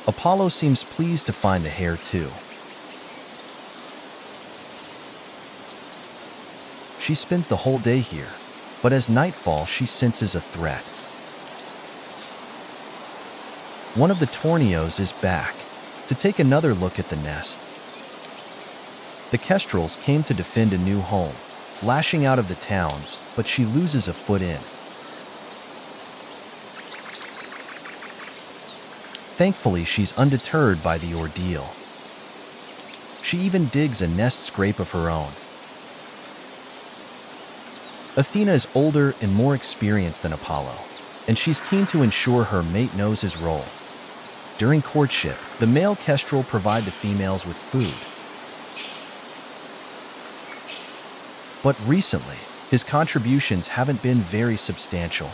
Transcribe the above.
Apollo seems pleased to find the hare too. She spends the whole day here, but as nightfall she senses a threat. One of the tornios is back to take another look at the nest. The Kestrels came to defend a new home, lashing out of the towns, but she loses a foot in. Thankfully, she's undeterred by the ordeal. She even digs a nest scrape of her own. Athena is older and more experienced than Apollo, and she's keen to ensure her mate knows his role. During courtship, the male kestrel provide the females with food. But recently, his contributions haven't been very substantial.